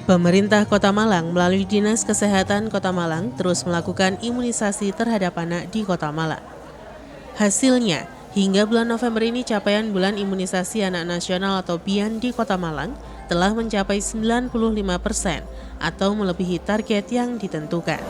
Pemerintah Kota Malang melalui Dinas Kesehatan Kota Malang terus melakukan imunisasi terhadap anak di Kota Malang. Hasilnya, hingga bulan November ini capaian bulan imunisasi anak nasional atau BIAN di Kota Malang telah mencapai 95% atau melebihi target yang ditentukan.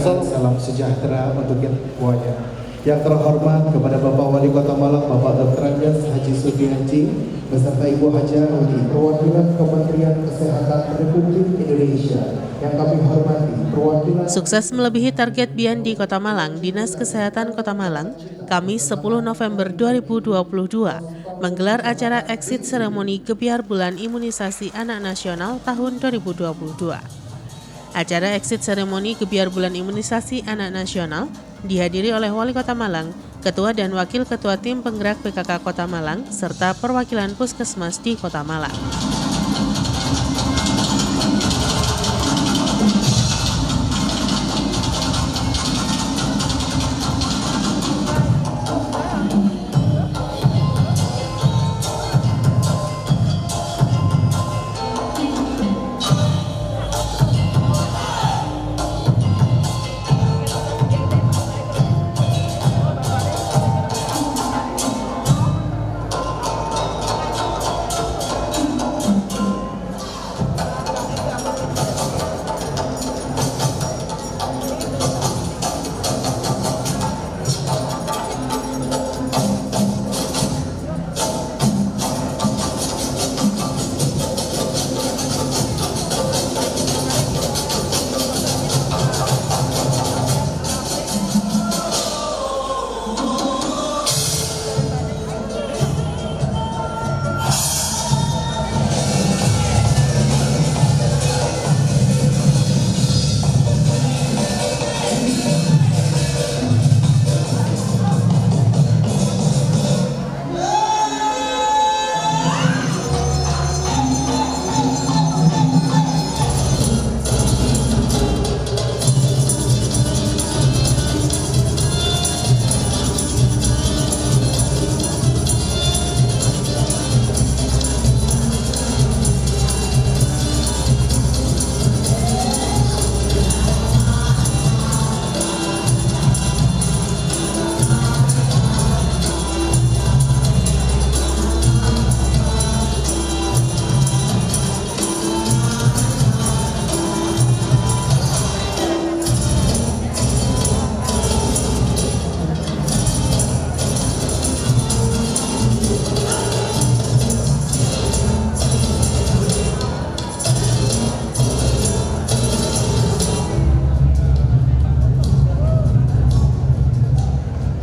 Salam sejahtera untuk kita semuanya. Yang terhormat kepada Bapak Wali Kota Malang, Bapak Dr. Andes Haji Sudianji, beserta Ibu Haja Uli, perwakilan Kementerian Kesehatan Republik Indonesia. Yang kami hormati, perwakilan. Sukses melebihi target BIAN di Kota Malang, Dinas Kesehatan Kota Malang, Kamis 10 November 2022, menggelar acara exit seremoni gebiar bulan imunisasi anak nasional tahun 2022. Acara exit seremoni gebiar bulan imunisasi anak nasional dihadiri oleh Wali Kota Malang, Ketua dan Wakil Ketua Tim Penggerak PKK Kota Malang, serta perwakilan Puskesmas di Kota Malang.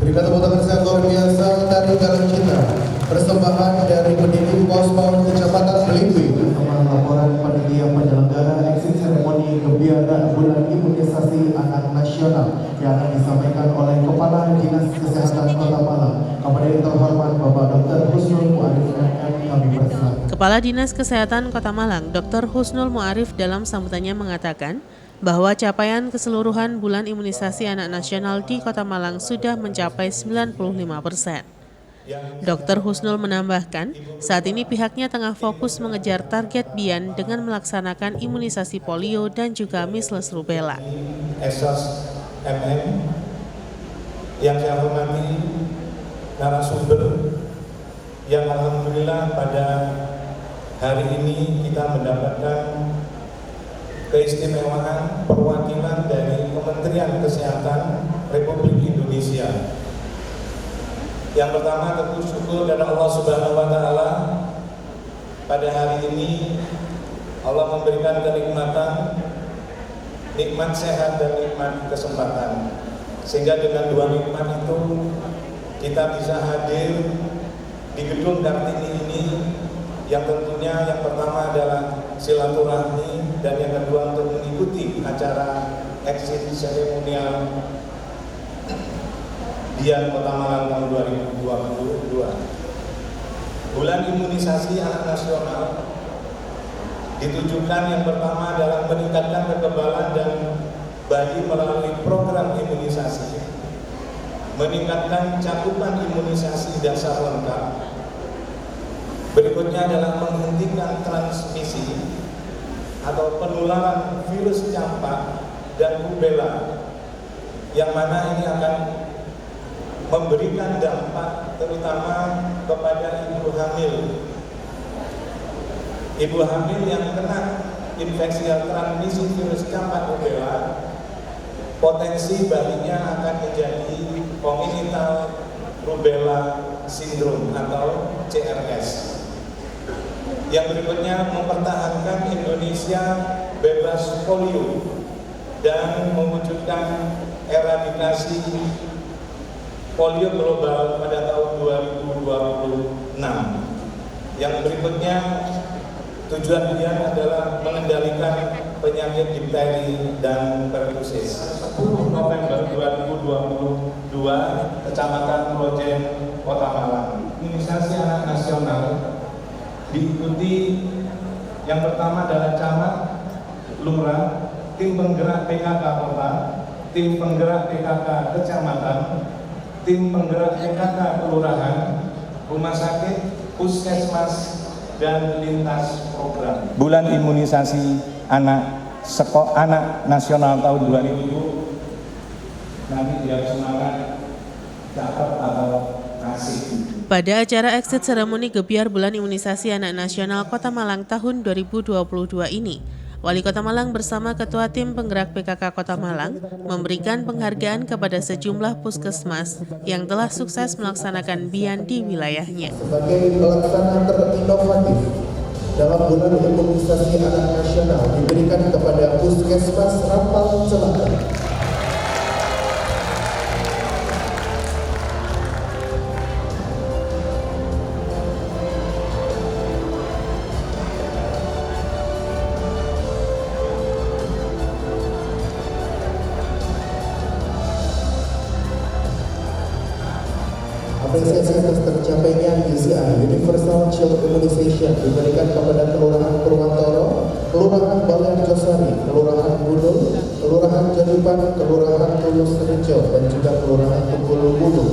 Berikan tepuk tangan sangat luar biasa dari dalam kita. Persembahan dari pendidik Pospaun Kecamatan Belimbing. Amal laporan panitia penyelenggara exit seremoni gebiar bulan imunisasi anak nasional yang akan disampaikan oleh Kepala Dinas Kesehatan Kota Malang. Kepada yang terhormat Bapak Dr. Husnul Muarif MM, kami persilakan. Kepala Dinas Kesehatan Kota Malang, Dr. Husnul Muarif dalam sambutannya mengatakan bahwa capaian keseluruhan bulan imunisasi anak nasional di Kota Malang sudah mencapai 95%. Dr. Husnul menambahkan, saat ini pihaknya tengah fokus mengejar target BIAN dengan melaksanakan imunisasi polio dan juga measles rubella. Esas MM yang saya hormati narasumber yang alhamdulillah pada hari ini kita mendapatkan keistimewaan perwakilan dari Kementerian Kesehatan Republik Indonesia. Yang pertama tentu syukur dari Allah Subhanahu wa Ta'ala, pada hari ini Allah memberikan kenikmatan, nikmat sehat dan nikmat kesempatan, sehingga dengan dua nikmat itu kita bisa hadir di gedung Kartini ini, yang tentunya yang pertama adalah silaturahmi dan yang kedua untuk mengikuti acara exit seremonial Bian Kota Malang tahun 2022. Bulan imunisasi anak nasional ditujukan yang pertama adalah meningkatkan kekebalan dan bayi melalui program imunisasi, meningkatkan cakupan imunisasi dasar lengkap. Berikutnya adalah menghentikan transmisi atau penularan virus campak dan rubella, yang mana ini akan memberikan dampak terutama kepada ibu hamil. Ibu hamil yang kena infeksi transmisi virus campak rubella, potensi bayinya akan menjadi congenital rubella syndrome atau CRS. Yang berikutnya mempertahankan Indonesia bebas polio dan mewujudkan eradikasi polio global pada tahun 2026. Yang berikutnya tujuan Bian adalah mengendalikan penyakit difteri dan pertusis. 10 November 2022, Kecamatan Projen, Kota Malang. Imunisasi anak nasional diikuti yang pertama adalah camat, lurah, tim penggerak PKK Kota, tim penggerak PKK Kecamatan, tim penggerak PKK Kelurahan, rumah sakit, puskesmas, dan lintas program. Bulan imunisasi anak nasional tahun 2020 nanti biar semangat dapat atau kasih. Pada acara exit seremoni gebiar Bulan Imunisasi Anak Nasional Kota Malang tahun 2022 ini, Wali Kota Malang bersama Ketua Tim Penggerak PKK Kota Malang memberikan penghargaan kepada sejumlah puskesmas yang telah sukses melaksanakan Bian di wilayahnya. Sebagai pelaksana terinovatif dalam Bulan Imunisasi Anak Nasional diberikan kepada Puskesmas Rampal Selatan. Apresiasi atas tercapainya UCI Universal Child Immunization diberikan kepada Kelurahan Purwantoro, Kelurahan Baler Josari, Kelurahan Gunung, Kelurahan Jodipan, Kelurahan Tulus Rejo, dan juga Kelurahan Tunggul Gunung.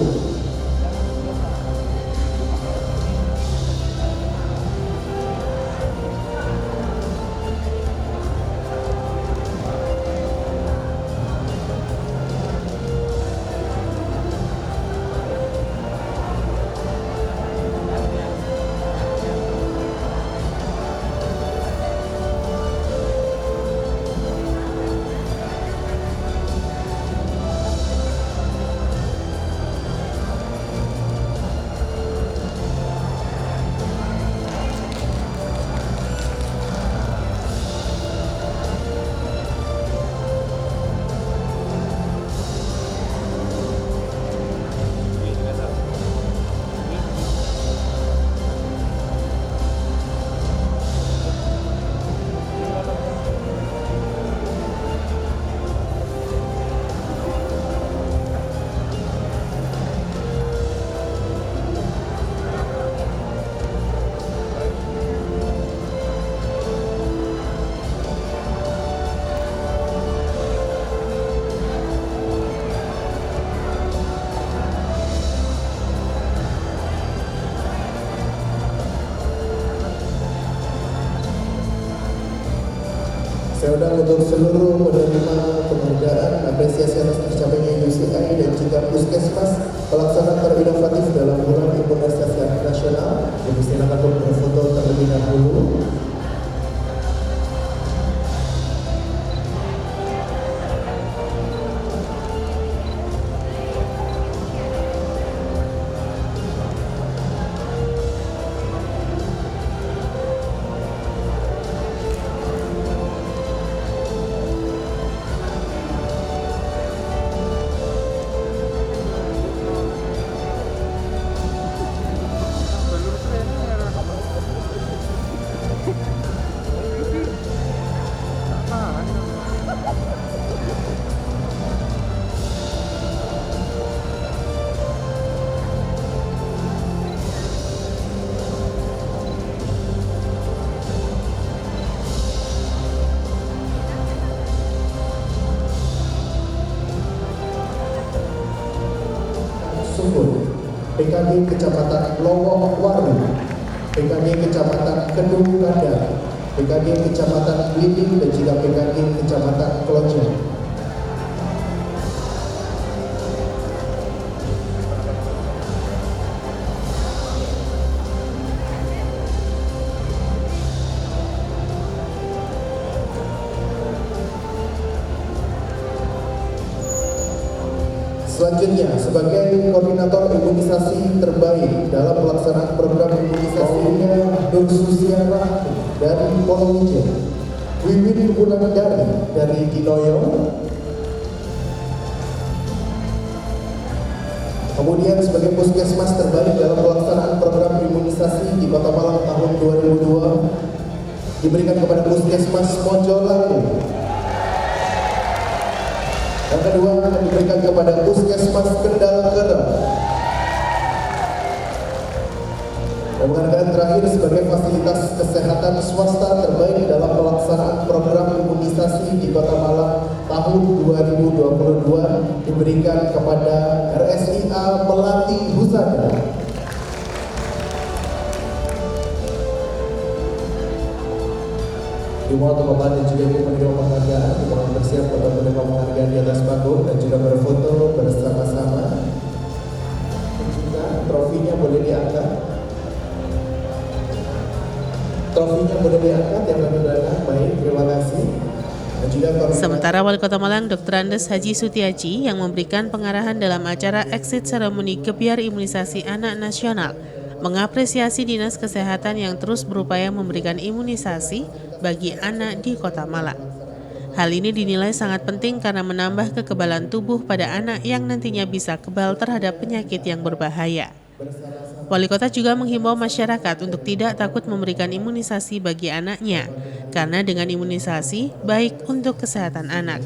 Saya undang untuk seluruh penerima penghargaan apresiasi atas tercapainya UCI dan juga Puskesmas pelaksana terinovatif dalam Bulan Imunisasi Anak Nasional. Silakan untuk berfoto terlebih dahulu. Sungguh, PKG Kecamatan Lowong Waru, PKG Kecamatan Kedung Kandang, PKG Kecamatan Blimbing, dan juga PKG Kecamatan Kelonjang. Selanjutnya, sebagai koordinator imunisasi terbaik dalam pelaksanaan program imunisasinya Nur Susiana dari Polowija, Wiwin Wulandari dari Dinoyo, kemudian sebagai puskesmas terbaik dalam pelaksanaan program imunisasi di Kota Malang tahun 2002 diberikan kepada Puskesmas Mojolangu. Yang kedua akan diberikan kepada Puskesmas Kendal Kerem. Dan penghargaan terakhir sebagai fasilitas kesehatan swasta terbaik dalam pelaksanaan program imunisasi di Kota Malang tahun 2022 diberikan kepada RSIA Melati Husada. Dimohon untuk Bapak dan juga Ibu penerima penghargaan, dimohon bersiap untuk menerima penghargaan di atas panggung dan juga berfoto bersama-sama. Dan juga trofinya boleh diangkat. Trofinya boleh diangkat yang berundangan. Baik, terima kasih. Dan juga Sementara Wali Kota Malang Dr. Andes Haji Sutiaji yang memberikan pengarahan dalam acara exit seremoni gebiar imunisasi anak nasional mengapresiasi Dinas Kesehatan yang terus berupaya memberikan imunisasi bagi anak di Kota Malang. Hal ini dinilai sangat penting karena menambah kekebalan tubuh pada anak yang nantinya bisa kebal terhadap penyakit yang berbahaya. Wali Kota juga menghimbau masyarakat untuk tidak takut memberikan imunisasi bagi anaknya, karena dengan imunisasi baik untuk kesehatan anak.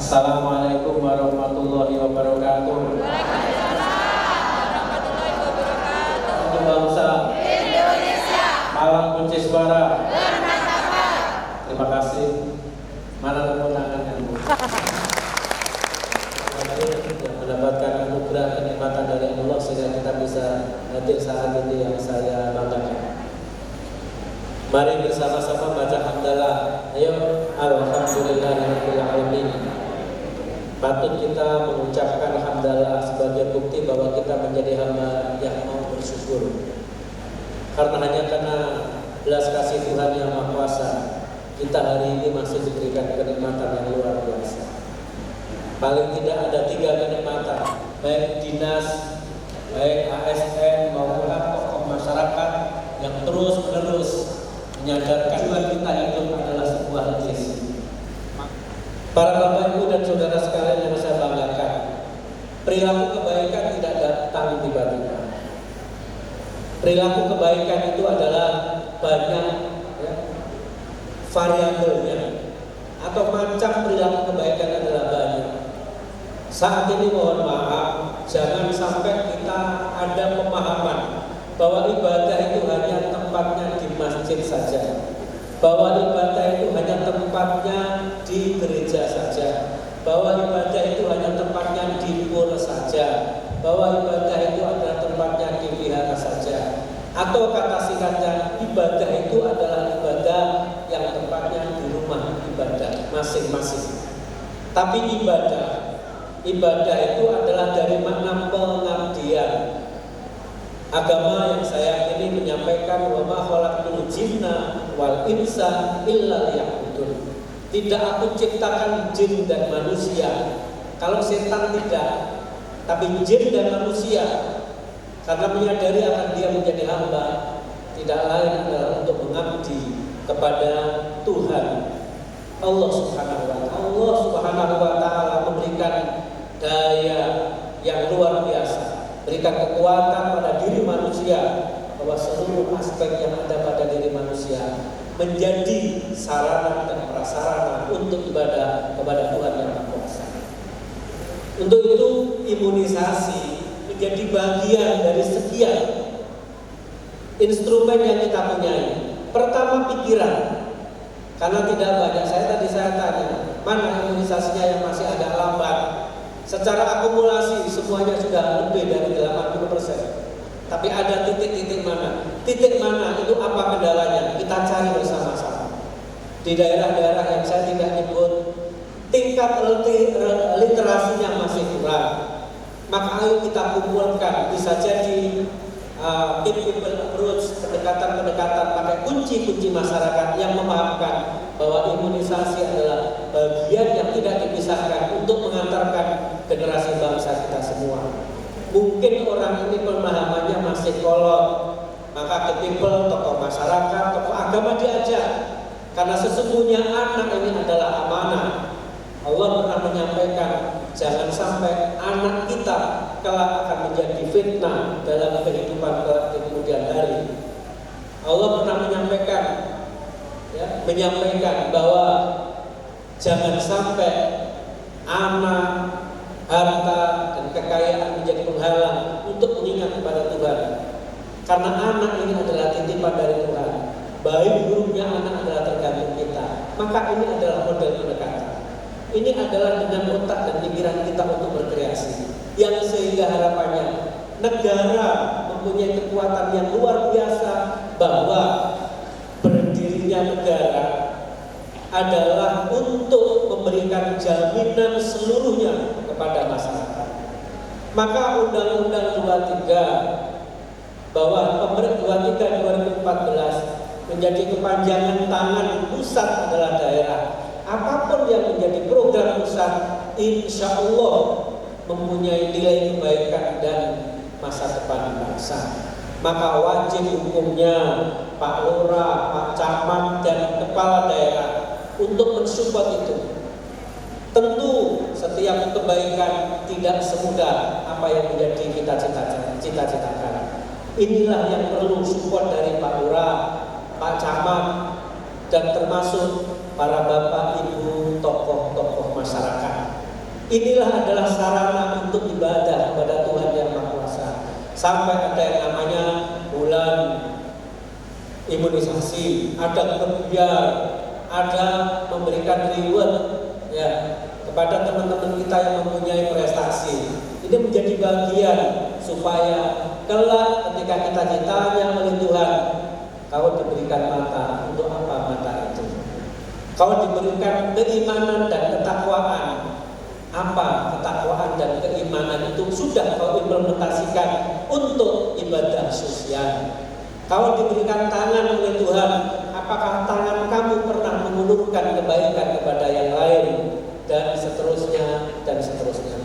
Assalamualaikum warahmatullahi wabarakatuh. Untuk bangsa Indonesia, Malang kunci suara. Terima kasih. Mana kemenanganmu? Yang mendapatkan anugerah kenikmatan dari Allah sehingga kita bisa hadir saat ini yang saya banggakan. Mari bersama-sama baca hamdalah. Ayo, alhamdulillahirabbil alamin. Patut kita mengucapkan hamdalah sebagai bukti bahwa kita menjadi hamba yang mau bersyukur. Karena hanya karena belas kasih Tuhan yang Maha Kuasa, kita hari ini masih diberikan kenikmatan yang luar biasa. Paling tidak ada 3 kenikmatan, baik dinas, baik ASN maupun tokoh masyarakat yang terus-menerus menyadarkan bahwa kita hidup adalah sebuah rezeki. Para Bapak Ibu dan Saudara sekalian yang saya banggakan, perilaku kebaikan tidak datang tiba-tiba. Perilaku kebaikan itu adalah banyak variabelnya, atau macam perilaku kebaikan adalah banyak. Saat ini mohon maaf, jangan sampai kita ada pemahaman bahwa ibadah itu hanya tempatnya di masjid saja, bahwa ibadah itu hanya tempatnya di gereja saja, bahwa ibadah itu hanya tempatnya di pura saja, bahwa ibadah itu adalah tempatnya di wihara saja, atau kata singkatnya ibadah itu adalah ibadah yang tempatnya di rumah ibadah masing-masing. Tapi ibadah itu adalah dari makna pengabdian. Agama yang saya yakini menyampaikan wa ma khalaqtul jinna wal insa illa liya'budun. Tidak aku ciptakan jin dan manusia. Kalau setan tidak, tapi jin dan manusia karena menyadari akan dia menjadi hamba, tidak lain adalah untuk mengabdi kepada Tuhan Allah Subhanahu wa taala memberikan daya yang luar biasa, berikan kekuatan pada diri manusia bahwa seluruh aspek yang ada pada diri manusia menjadi sarana dan prasarana untuk ibadah kepada Tuhan yang Maha Kuasa. Untuk itu imunisasi menjadi bagian dari sekian instrumen yang kita punyai. Pertama pikiran, karena tidak banyak. Saya tanya, mana imunisasinya yang masih agak lambat? Secara akumulasi semuanya sudah lebih dari 80%. Tapi ada titik-titik mana? Titik mana itu apa kendalanya? Kita cari bersama-sama. Di daerah-daerah yang saya tidak nyebut, tingkat literasinya masih kurang. Maka ayo kita kumpulkan, bisa jadi people approach, pendekatan-pendekatan pakai kunci-kunci masyarakat yang memahamkan bahwa imunisasi adalah bagian yang tidak dipisahkan untuk mengantarkan generasi bangsa kita semua. Mungkin orang ini pemahamannya masih kolot, maka people, tokoh masyarakat, tokoh agama diajak, karena sesungguhnya anak ini adalah amanah. Allah pernah menyampaikan, jangan sampai anak kita kelak akan menjadi fitnah dalam kehidupan di kemudian hari. Allah pernah menyampaikan bahwa jangan sampai anak, harta, dan kekayaan menjadi penghalang untuk mengingat kepada Tuhan. Karena anak ini adalah titipan dari Tuhan. Baik buruknya anak adalah tergantung kita. Maka ini adalah model pendekatan. Ini adalah dengan otak dan pikiran kita untuk berkreasi, yang sehingga harapannya negara mempunyai kekuatan yang luar biasa, bahwa berdirinya negara adalah untuk memberikan jaminan seluruhnya kepada masyarakat. Maka Undang-Undang 23 bahwa pemerintah 23 2014 menjadi kepanjangan tangan pusat adalah daerah. Apapun yang menjadi program pusat, insya Allah mempunyai nilai kebaikan dan masa depan bangsa. Maka wajib hukumnya Pak Lurah, Pak Camat, dan Kepala Daerah untuk mensupport itu. Tentu setiap kebaikan tidak semudah apa yang menjadi kita cita-citakan. Inilah yang perlu support dari Pak Lurah, Pak Camat, dan termasuk para bapak ibu tokoh-tokoh masyarakat. Inilah adalah sarana untuk ibadah kepada Tuhan Yang Maha Kuasa. Sampai ada yang namanya bulan imunisasi, ada kebiar, ada memberikan reward ya kepada teman-teman kita yang mempunyai prestasi. Ini menjadi bagian supaya kelak ketika kita ditanya oleh Tuhan, kau diberikan mata, untuk apa mata itu? Kau diberikan keimanan dan ketakwaan. Apa ketakwaan dan keimanan itu sudah kau implementasikan untuk ibadah sosial. Kau diberikan tangan oleh Tuhan, apakah tangan kamu pernah mengulurkan kebaikan kepada yang lain, dan seterusnya dan seterusnya.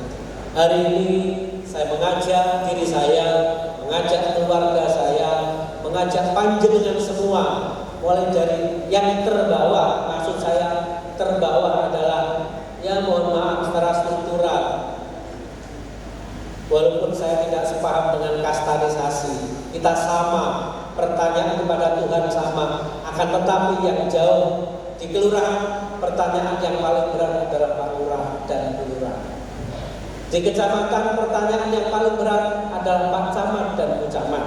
Hari ini saya mengajak diri saya, mengajak keluarga saya, mengajak panjenengan semua, mulai dari yang terbawah. Maksud saya terbawah adalah, ya mohon maaf, secara struktural. Walaupun saya tidak sepaham dengan kastanisasi, kita sama, pertanyaan kepada Tuhan sama. Akan tetapi yang jauh di kelurahan, pertanyaan yang paling berat adalah Pak Lurah dan Bu Lurah. Di kecamatan, pertanyaan yang paling berat adalah Pak Camat dan Bu Camat.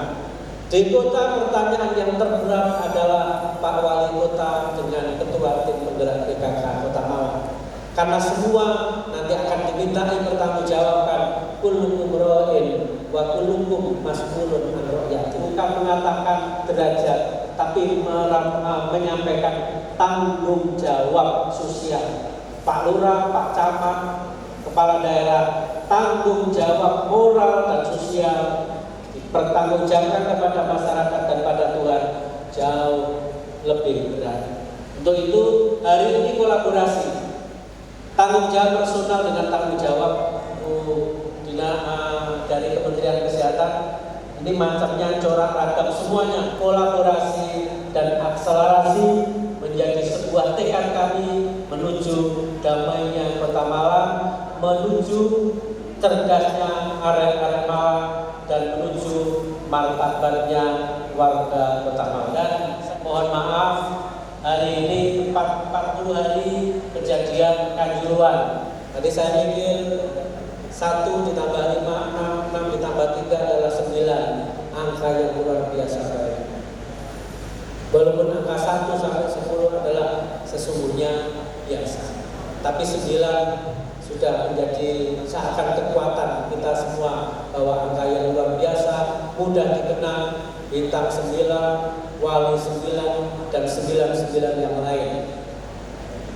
Di kota, pertanyaan yang terberat adalah Pak Wali Kota dengan Ketua Tim Penggerak PKK Kota Malang. Karena semua nanti akan dimintai pertanggungjawabkan, kullukum ra'in wa kullukum mas'ulun an ra'iyati. Bukan mengatakan derajat, tapi menyampaikan tanggung jawab sosial. Pak Lurah, Pak Camat, Kepala Daerah, tanggung jawab moral dan sosial dipertanggungjawabkan kepada masyarakat dan pada Tuhan jauh lebih berat. Untuk itu hari ini kolaborasi, tanggung jawab personal dengan tanggung jawab dari Kementerian Kesehatan. Ini macamnya corak ragam, semuanya kolaborasi dan akselerasi menjadi sebuah tekad kami menuju damainya Kota Malang, menuju cerdasnya area-area Malang, dan menuju martabatnya warga Kota Malang. Dan mohon maaf, hari ini 40 hari kejadian Kanjuruhan. Tadi saya mikir 1 ditambah 5, 6 ditambah 3 adalah 9. Angka yang luar biasa baik. Walaupun angka 1 sampai 10 adalah sesungguhnya biasa, tapi 9 sudah menjadi seakan kekuatan kita semua, bahwa angka yang luar biasa, mudah dikenang, bintang 9, wali 9, dan 99 yang lain.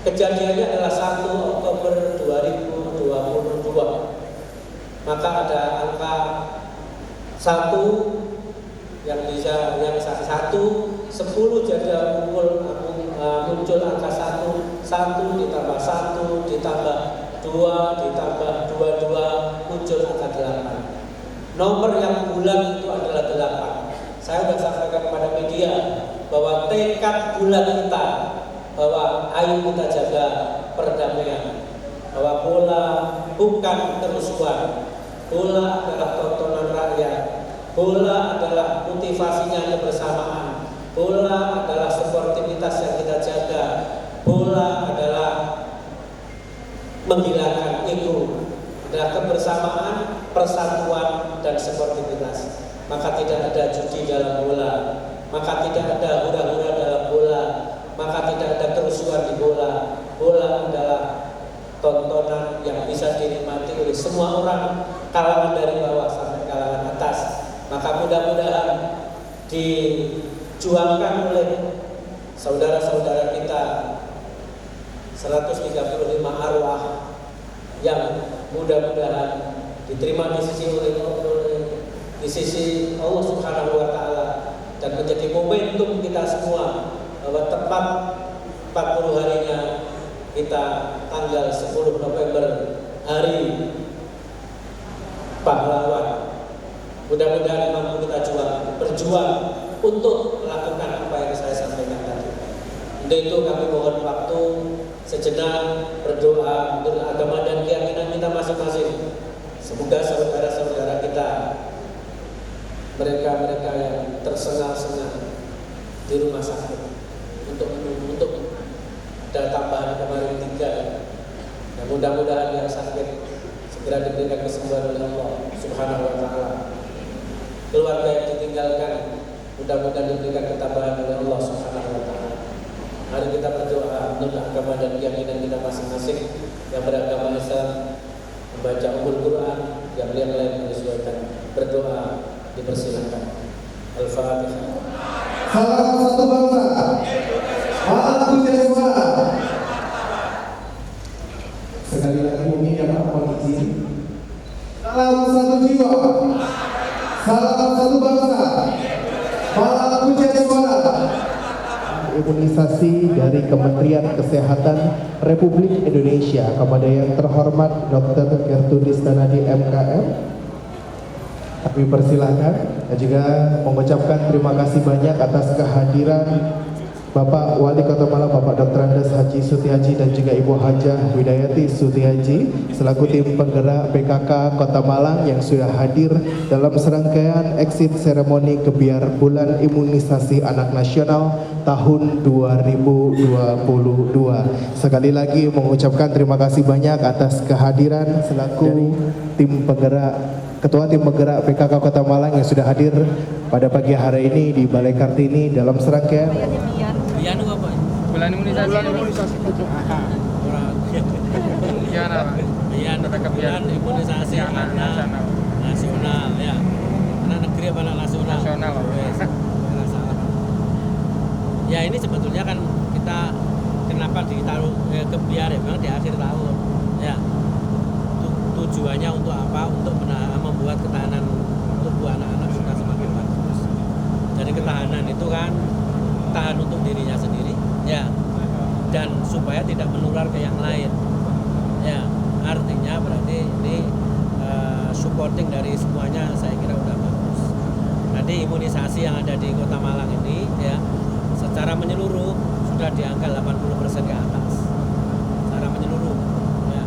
Kejadiannya adalah 1 Oktober 2022. Maka ada angka 1 yang bisa, yang 10 jada muncul angka 1 ditambah 1 ditambah 2 ditambah 22 muncul angka 8. Nomor yang bulan itu adalah 8. Saya sudah sampaikan kepada media bahwa tekad bulan kita, bahwa ayo kita jaga perdamaian, bahwa bola bukan kerusuhan, bola adalah tontonan rakyat, bola adalah motivasinya kebersamaan, bola adalah sportivitas yang kita jaga, bola adalah menghilangkan ego, adalah kebersamaan, persatuan, dan sportivitas. Maka tidak ada judi dalam bola, maka tidak ada hura-hura dalam bola, maka tidak ada kerusuhan di bola. Bola adalah tontonan yang bisa dinikmati oleh semua orang, kalangan dari bawah sampai kalangan atas. Maka mudah-mudahan dijuangkan oleh saudara-saudara kita 135 arwah yang mudah-mudahan diterima di sisi Allah Subhanahu wa Ta'ala, dan menjadi momentum kita semua bahwa tepat 40 harinya kita tanggal 10 November, hari pahlawan. Mudah-mudahan mampu kita berjuang untuk melakukan apa yang saya sampaikan tadi. Untuk itu kami mohon waktu sejenak berdoa untuk agama dan keyakinan kita masing-masing. Semoga saudara-saudara kita, mereka yang tersengal-sengal di rumah sakit untuk ada tambahan kemarin 3, dan mudah-mudahan yang sakit segera diberikan kesembuhan oleh Allah Subhanahu wa Ta'ala. Keluarga yang ditinggalkan mudah-mudahan diberikan ketambahan oleh Allah Subhanahu wa Ta'ala. Mari kita berdoa menurut agama dan keyakinan kita masing-masing. Yang beragama Islam membaca Quran, yang lain menyesuaikan. Berdoa dipersilakan. Al-Fatihah. Salam satu bangsa, satu jiwa. Sekali lagi ini dapat mohon izin. Salam satu jiwa, salam satu bangsa, satu jiwa. Imunisasi dari Kementerian Kesehatan Republik Indonesia kepada yang terhormat Dr. Gertrudis Tanadi MKM. Kami persilahkan dan juga mengucapkan terima kasih banyak atas kehadiran Bapak Wali Kota Malang, Bapak Dr. Andes Haji Sutiaji, dan juga Ibu Hajah Widayati Sutiaji selaku tim penggerak PKK Kota Malang yang sudah hadir dalam serangkaian exit seremoni Gebiar Bulan Imunisasi Anak Nasional tahun 2022. Sekali lagi mengucapkan terima kasih banyak atas kehadiran selaku tim penggerak, Ketua Tim Penggerak PKK Kota Malang yang sudah hadir pada pagi hari ini di Balai Kartini dalam serangkaian bulan imunisasi. Bulan imunisasi anak nasional, ya. Anak negeri apa anak nasional? Nasional. Ya, ini sebetulnya kan kita kenapa ditaruh Gebiar ya, memang di akhir tahun. Ya. Tujuannya untuk apa? Untuk membuat ketahanan tubuh anak-anak sudah semakin bagus. Jadi ketahanan itu kan tahan untuk dirinya sendiri, ya, dan supaya tidak menular ke yang lain, ya. Artinya berarti ini supporting dari semuanya, saya kira udah bagus. Nanti imunisasi yang ada di Kota Malang ini, ya, secara menyeluruh sudah di angka 80% ke atas, secara menyeluruh, ya.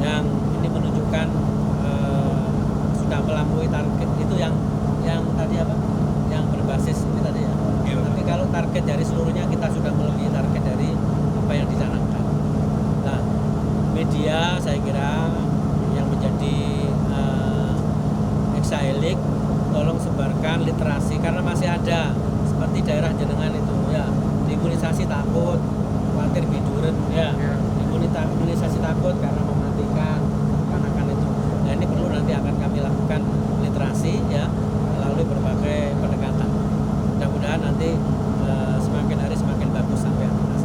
Yang ini menunjukkan sudah melampaui target itu yang tadi apa? Yang berbasis ini tadi ya. Tapi kalau target dari seluruhnya kita sudah melebihi target dari apa yang dicanangkan. Nah, media saya kira yang menjadi exailik, tolong sebarkan literasi karena masih ada seperti daerah jenengan itu ya, takut, khawatir biduren, ya. Imunisasi takut karena mematikan, anakan itu. Nah ini perlu nanti akan kami lakukan literasi ya melalui berbagai pendekatan. Mudah-mudahan nanti semakin hari semakin bagus sampai atas.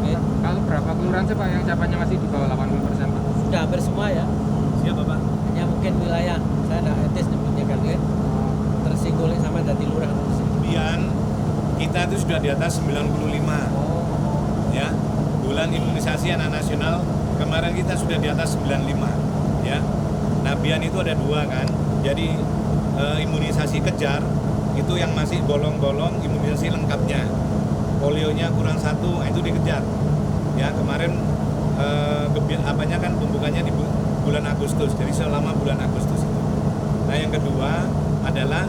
Oke. Kalau berapa kelurahan sih Pak yang capaiannya masih di bawah 80% Pak? Sudah hampir semua ya. Siapa Pak? Hanya mungkin wilayah saya tidak etis nyebutnya kan ya. Tersinggung sama dari lurah. Bian kita itu sudah di atas 95 ya. Bulan imunisasi anak nasional kemarin kita sudah di atas 95 ya. Nah Bian itu ada dua kan. Jadi imunisasi kejar itu yang masih bolong-bolong imunisasi lengkapnya. Polionya kurang satu, itu dikejar. Ya kemarin apanya kan pembukanya di bulan Agustus, jadi selama bulan Agustus itu. Nah yang kedua adalah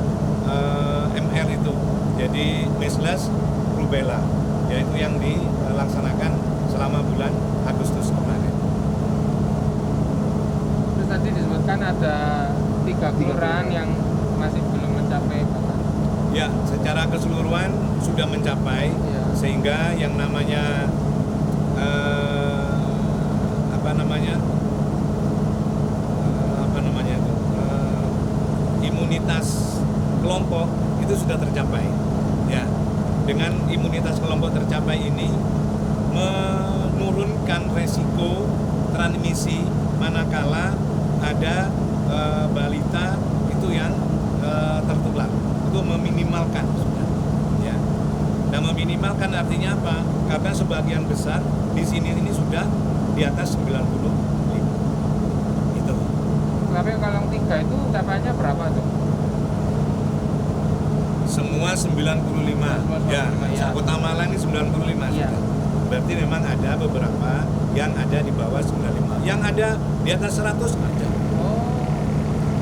MR itu, jadi measles rubella, yaitu yang dilaksanakan selama bulan Agustus kemarin. Terus tadi disebutkan ada 3 kelurahan yang masih belum mencapai batas. Ya, secara keseluruhan sudah mencapai, Ya. sehingga yang namanya imunitas kelompok itu sudah tercapai. Ya, dengan imunitas kelompok tercapai ini menurunkan resiko transmisi manakala ada balita itu yang tertular. Itu meminimalkan sudah. Ya. Nah, meminimalkan artinya apa? Karena sebagian besar di sini ini sudah di atas 95. Itu. Tapi kalau 3 itu capaiannya berapa tuh? Semua 95. Ya, ya. Kota Malang ini 95 Iya. sudah. Berarti memang ada beberapa yang ada di bawah 95. Yang ada di atas 100 ada. Oh.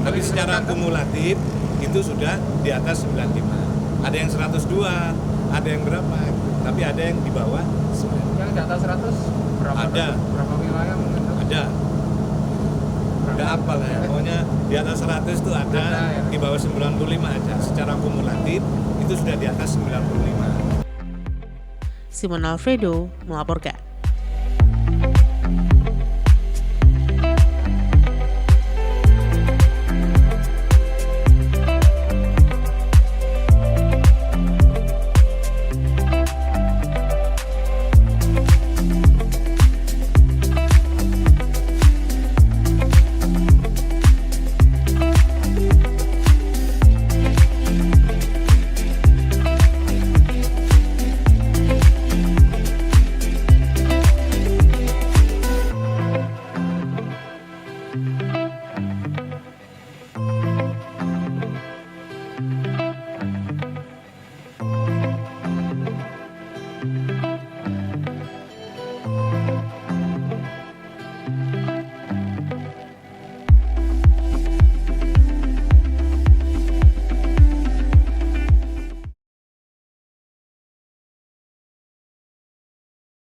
Tapi secara kumulatif itu sudah di atas 95. Ada yang 102, ada yang berapa, tapi ada yang di bawah 95. Yang di atas 100 berapa? Ada. Berapa wilayah mungkin tuh? Ada. Nggak apal ya, pokoknya di atas 100 itu ada, ya. di bawah 95 ada. Secara kumulatif itu sudah di atas 95. Simon Alfredo melaporkan.